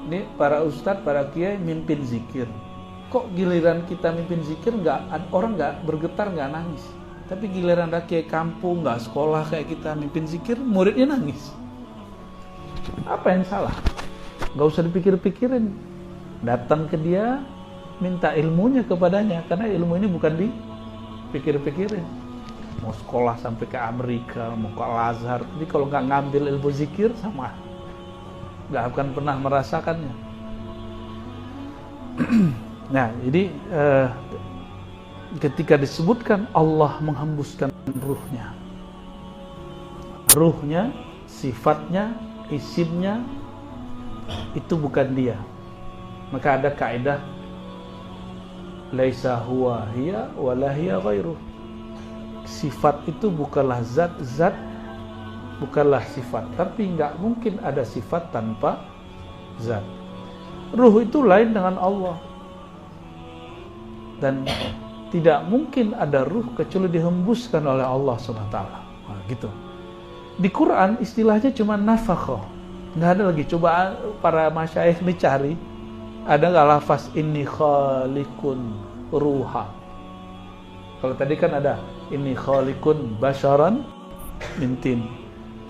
Ini para ustadz, para kiai mimpin zikir. Kok giliran kita mimpin zikir orang nggak bergetar, nggak nangis. Tapi giliran ada kiai kampung, nggak sekolah kayak kita mimpin zikir, muridnya nangis. Apa yang salah? Nggak usah dipikir-pikirin. Datang ke dia, minta ilmunya kepadanya, karena ilmu ini bukan dipikir-pikirin. Mau sekolah sampai ke Amerika, mau ke Al-Azhar, tapi kalau nggak ngambil ilmu zikir sama, nggak akan pernah merasakannya. Nah, jadi ketika disebutkan Allah menghembuskan ruhnya, sifatnya, isimnya, itu bukan dia. Maka ada kaidah laisa huwa hiya wala hiya ghairuh. Sifat itu bukanlah zat bukanlah sifat, tapi nggak mungkin ada sifat tanpa zat. Ruh itu lain dengan Allah, dan tidak mungkin ada ruh kecuali dihembuskan oleh Allah SWT. Nah, gitu. Di Quran istilahnya cuma nafakhoh, nggak ada lagi. Coba para masyayikh dicari, ada nggak lafaz inni khaliqun ruha. Kalau tadi kan ada inni khaliqun basharan min tin.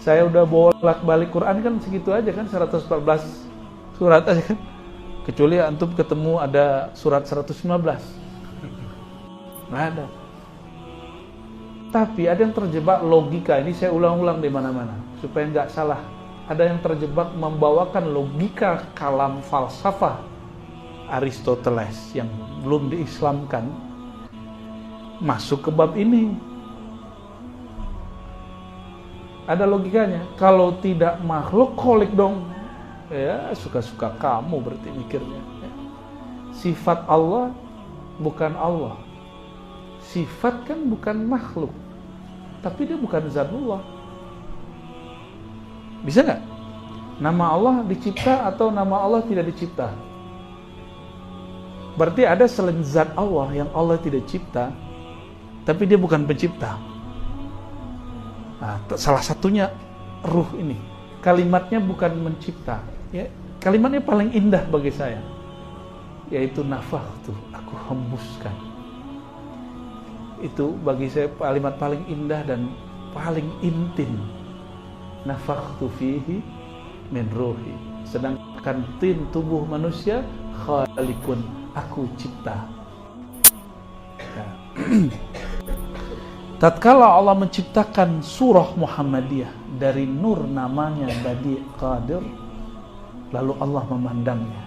Saya udah bolak-balik Quran kan segitu aja kan, 114 surat aja kan. Kecuali antum ketemu ada surat 115. Nggak ada. Tapi ada yang terjebak logika, ini saya ulang-ulang di mana-mana supaya nggak salah. Ada yang terjebak membawakan logika kalam falsafah Aristoteles yang belum diislamkan masuk ke bab ini. Ada logikanya. Kalau tidak makhluk kholik dong. Ya, suka-suka kamu berarti mikirnya. Sifat Allah bukan Allah. Sifat kan bukan makhluk, tapi dia bukan zatullah. Bisa nggak? Nama Allah dicipta atau nama Allah tidak dicipta? Berarti ada selain zat Allah yang Allah tidak cipta, tapi dia bukan pencipta. Nah, salah satunya ruh ini. Kalimatnya bukan mencipta. Ya, kalimatnya paling indah bagi saya, yaitu nafakhtu, aku hembuskan. Itu bagi saya kalimat paling indah dan paling intim. Nafakhtu fihi min ruhi. Sedangkan tin tubuh manusia khaliqun, aku cipta. Ya. Tatkala Allah menciptakan surah Muhammadiyah dari nur namanya Badi Qadir, lalu Allah memandangnya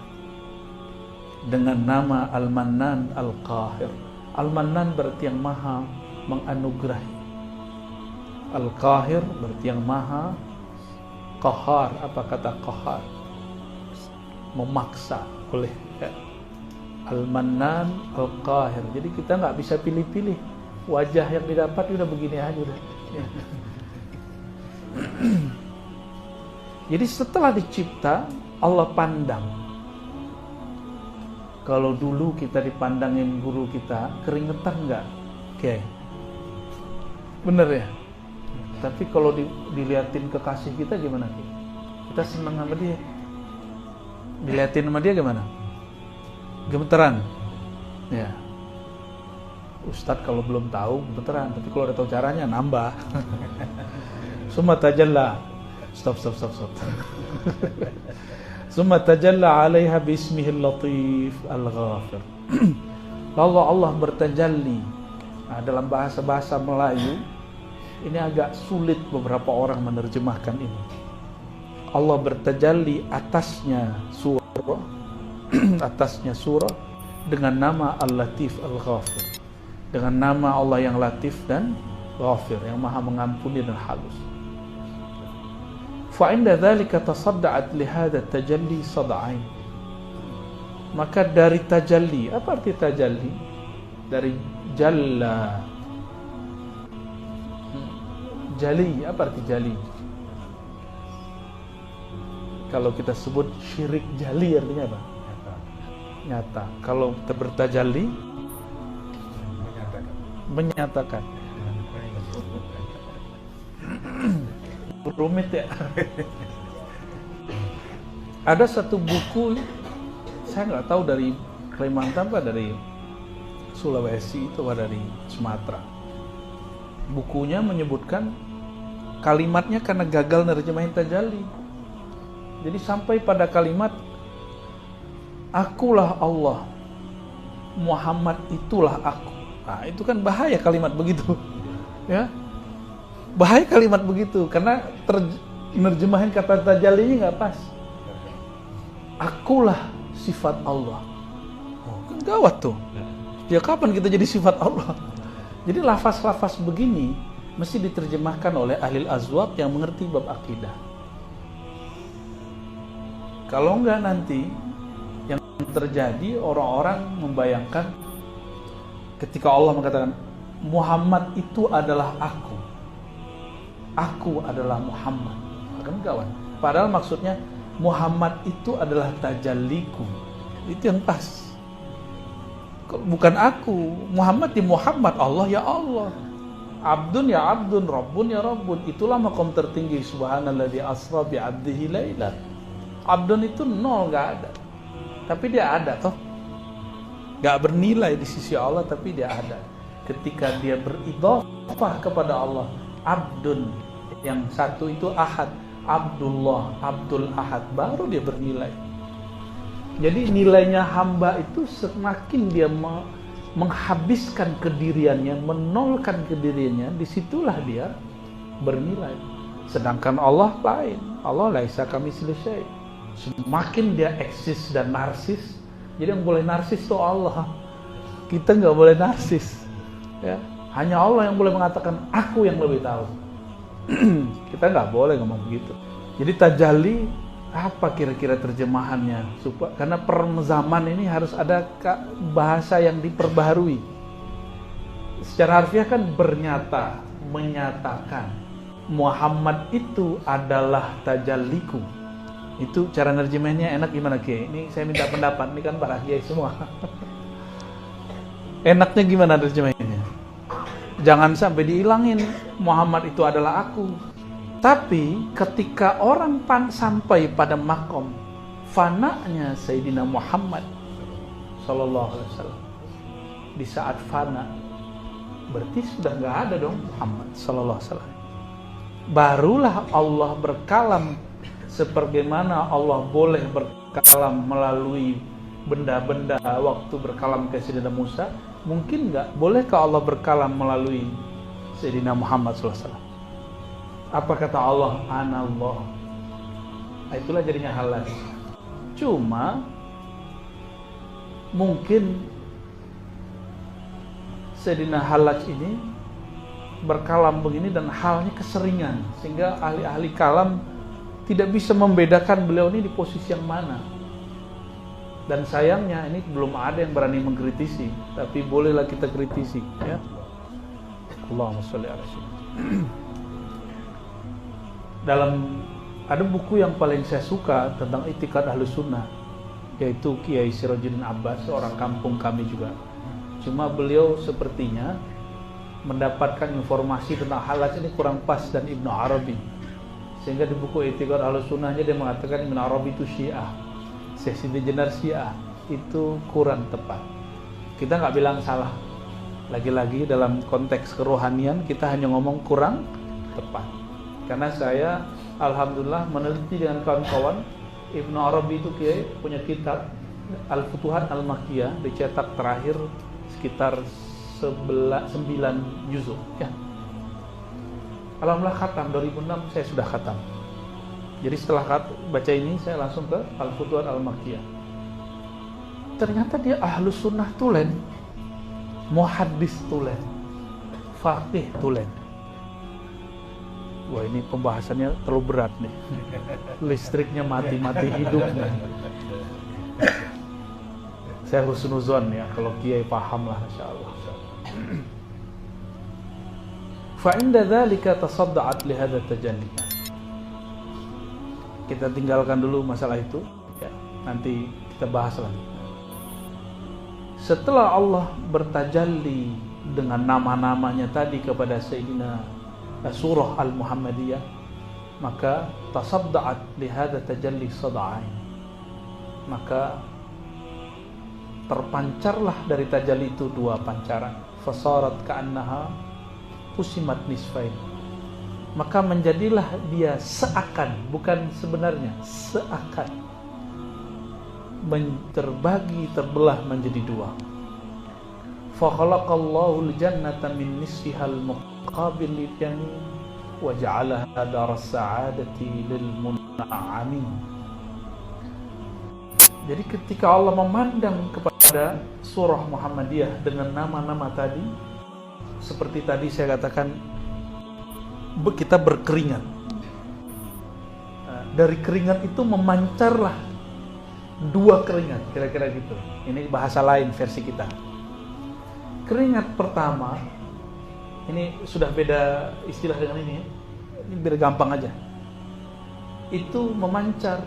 dengan nama Al-Mannan Al-Qahir. Al-Mannan berarti yang maha menganugerahi. Al-Qahir berarti yang maha qahar. Apa kata qahar? Memaksa oleh Al-Mannan Al-Qahir. Jadi kita nggak bisa pilih-pilih. Wajah yang didapat udah begini aja udah. Jadi setelah dicipta, Allah pandang. Kalau dulu kita dipandangin guru kita, keringetan nggak? Oke. Bener ya? Tapi kalau diliatin kekasih kita gimana? Kita senang sama dia. Diliatin sama dia gimana? Gemeteran. Ya. Ustadz kalau belum tahu gemeteran, tapi kalau udah tahu caranya nambah. Summa tajalla. Stop. Summa tajalla 'alaiha bismihil latif al-ghafir. Lalu Allah bertajalli. Nah, dalam bahasa Melayu ini agak sulit beberapa orang menerjemahkan ini. Allah bertajalli atasnya surah dengan nama Al-Latif Al-Ghafir. Dengan nama Allah yang Latif dan Ghafir, yang Maha mengampuni dan halus. Fa inda dzalika tasadda'at li hadha tajalli sad'ain. Maka dari tajalli, apa arti tajalli? Dari jalla. Jali, apa arti jali? Kalau kita sebut syirik jali artinya apa? Nyata. Kalau kita bertajalli, menyatakan. Rumit ya. Ada satu buku, saya nggak tahu dari Kalimantan apa dari Sulawesi itu apa dari Sumatera. Bukunya menyebutkan kalimatnya karena gagal nerjemahin tajalli. Jadi sampai pada kalimat akulah Allah, Muhammad itulah aku. Nah, itu kan bahaya kalimat begitu. Ya. Bahaya kalimat begitu karena nerjemahin kata tajallinya nggak pas. Akulah sifat Allah. Oh, kan gawat tuh. Ya kapan kita jadi sifat Allah? Jadi lafaz-lafaz begini mesti diterjemahkan oleh ahli azwaq yang mengerti bab akidah. Kalau enggak nanti yang terjadi orang-orang membayangkan ketika Allah mengatakan Muhammad itu adalah aku adalah Muhammad, akan gawat. Padahal maksudnya Muhammad itu adalah tajalliku, itu yang pas. Bukan aku, Muhammad ya Muhammad, Allah ya Allah, Abdun ya Abdun, Rabbun ya Rabbun. Itulah makom tertinggi. Subhanalladzi asra bi 'abdihi laila. Abdun itu nol, nggak ada, tapi dia ada toh. Nggak bernilai di sisi Allah, tapi dia ada. Ketika dia beridhafah kepada Allah, Abdun, yang satu itu Ahad, Abdullah, Abdul Ahad, baru dia bernilai. Jadi nilainya hamba itu semakin dia menghabiskan kediriannya, menolkan kediriannya, disitulah dia bernilai. Sedangkan Allah lain, Allah laisa kamitslihi syai'. Semakin dia eksis dan narsis, jadi yang boleh narsis itu Allah. Kita nggak boleh narsis, ya. Hanya Allah yang boleh mengatakan aku yang lebih tahu. Kita nggak boleh ngomong begitu. Jadi tajalli apa kira-kira terjemahannya? Karena per zaman ini harus ada bahasa yang diperbaharui. Secara harfiah kan bernyata, menyatakan Muhammad itu adalah tajalliku. Itu cara nerjemahnya enak gimana Kiai? Ini saya minta pendapat, ini kan para Kiai semua. Enaknya gimana nerjemahnya? Jangan sampai dihilangin Muhammad itu adalah aku. Tapi ketika orang sampai pada makom fananya Sayyidina Muhammad sallallahu alaihi wasallam, di saat fana berarti sudah nggak ada dong Muhammad sallallahu alaihi wasallam. Barulah Allah berkalam sebagaimana Allah boleh berkalam melalui benda-benda waktu berkalam ke Sayyidina Musa. Mungkin nggak? Bolehkah Allah berkalam melalui Sayyidina Muhammad SAW? Apa kata Allah? Anallah. Itulah jadinya halal. Cuma mungkin Sayyidina Halaj ini berkalam begini dan halnya keseringan, sehingga ahli-ahli kalam tidak bisa membedakan beliau ini di posisi yang mana. Dan sayangnya ini belum ada yang berani mengkritisi, tapi bolehlah kita kritisi, ya. Allahumma sholli ala sayyidina. Dalam ada buku yang paling saya suka tentang itikad Ahlus Sunnah, yaitu Kiai Sirajuddin Abbas, seorang kampung kami juga. Cuma beliau sepertinya mendapatkan informasi tentang Halaj ini kurang pas dan Ibnu Arabi, sehingga di buku itikad Ahlus Sunnahnya dia mengatakan Ibnu Arabi itu Syiah, sesi jenar Syiah, itu kurang tepat. Kita nggak bilang salah. Lagi-lagi dalam konteks kerohanian kita hanya ngomong kurang tepat. Karena saya alhamdulillah meneliti dengan kawan-kawan, Ibnu Arabi itu punya kitab Al-Futuhat Al-Makkiyah, dicetak terakhir sekitar 9 juzuk, ya. Alhamdulillah khatam 2006 saya sudah khatam. Jadi setelah baca ini saya langsung ke Al-Futuhat Al-Makkiyah. Ternyata dia Ahlus Sunnah tulen, muhaddis tulen, faqih tulen. Wah, ini pembahasannya terlalu berat nih. Listriknya mati-mati hidup nih. Saya husnuzon ya, kalau kiai paham lah insyaallah. Fa inda dzalika tasadda'at li hadza tajalli. Kita tinggalkan dulu masalah itu, ya. Nanti kita bahas lagi. Setelah Allah bertajalli dengan nama-namanya tadi kepada Sayyidina surah Al-Muhammadiyah, maka tasadda'at li hadza tajalli sad'ain. maka terpancarlah dari tajalli itu dua pancaran, fasarat ka'annaha usimat nisfain, maka menjadilah dia seakan, bukan sebenarnya, seakan terbagi, terbelah menjadi dua. Fa khalaqallahu al-jannata min nisfihal muqabil lil yamin wa ja'alaha daras sa'adati lil mun'amin. Jadi ketika Allah memandang kepada surah Muhammadiyah dengan nama-nama tadi, seperti tadi saya katakan, kita berkeringat. Dari keringat itu memancarlah dua keringat, kira-kira gitu. Ini bahasa lain versi kita. Keringat pertama, ini sudah beda istilah dengan ini biar gampang aja. Itu memancar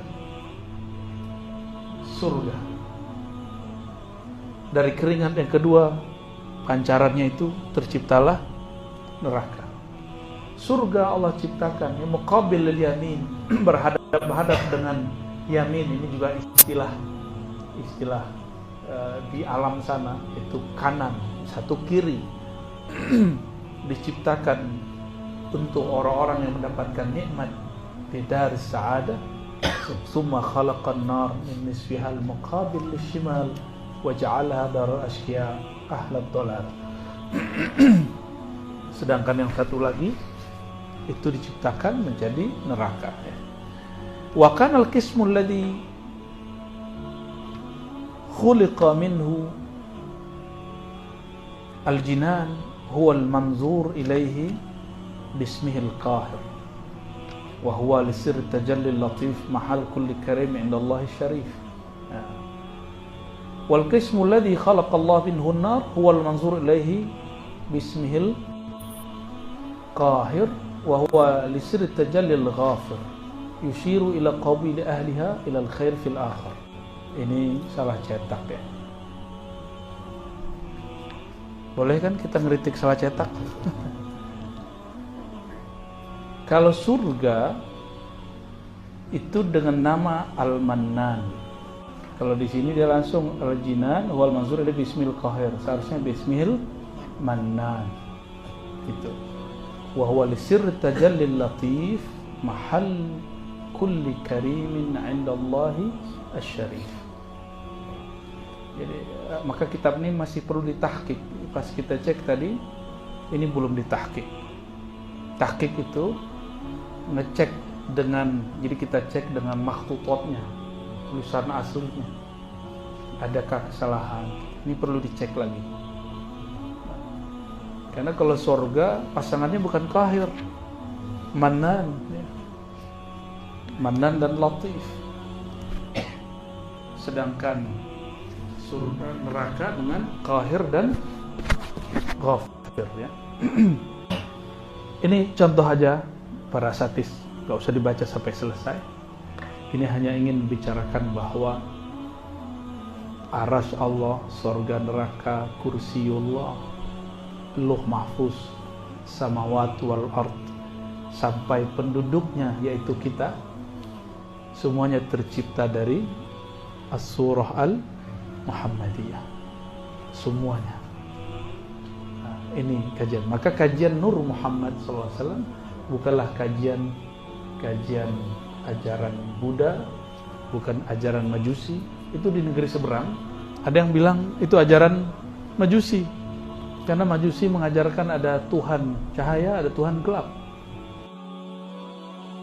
surga. Dari keringat yang kedua, pancarannya itu terciptalah neraka. Surga Allah ciptakan yang muqabil lil yamin, berhadap dengan yamin. Ini juga istilah di alam sana, itu kanan, satu kiri. Diciptakan untuk orang-orang yang mendapatkan nikmat di daris sa'adah. Summa khalaqan nar min nisfihal muqabil lishimal wa ja'alaha darul ashqiya ahlad dolal. Sedangkan yang satu lagi itu diciptakan menjadi neraka. Wa kana al-qismu alladhi khuliqa minhu al-jinan huwa al-manzur ilayhi bismihi al-qahir wa huwa li sirr tajalli al-latif mahal kulli karim 'inda Allah syarif. Wal qismu alladhi khalaqa Allah minhu an-nar huwa al-manzur ilayhi bismihi al-qahir wa huwa li sirr tajalli al-ghafir yushiru ila qabil ahliha ila al-khair fil akhir. Ini salah cetak ya. Boleh kan kita ngeritik salah cetak? Kalau surga itu dengan nama Al-Mannan. Kalau di sini dia langsung Al-Jinan wal manzur ada bismil qahir. Seharusnya bismil Mannan. Gitu. Wa huwa li sirr tajallil latif mahal kulli karimin 'inda Allah asy-syarif. Jadi maka kitab ini masih perlu ditahqiq. Pas kita cek tadi, ini belum ditahqiq. Tahqiq itu ngecek dengan, jadi kita cek dengan makhtutotnya, tulisan aslinya, adakah kesalahan. Ini perlu dicek lagi. Karena kalau surga pasangannya bukan qahir, Mannan, Mannan dan Latif. Sedangkan surga neraka dengan qahir dan ghafir ya. Ini contoh aja para satis, gak usah dibaca sampai selesai. Ini hanya ingin membicarakan bahwa arasy Allah, surga neraka, kursiullah, luh mahfuz, samawat wal ard, sampai penduduknya yaitu kita, semuanya tercipta dari as-surah al-Muhammadiyah. Semuanya. Nah, ini kajian. Maka kajian Nur Muhammad SAW bukanlah kajian ajaran Buddha, bukan ajaran Majusi. Itu di negeri seberang ada yang bilang itu ajaran Majusi, karena Majusi mengajarkan ada Tuhan cahaya, ada Tuhan gelap.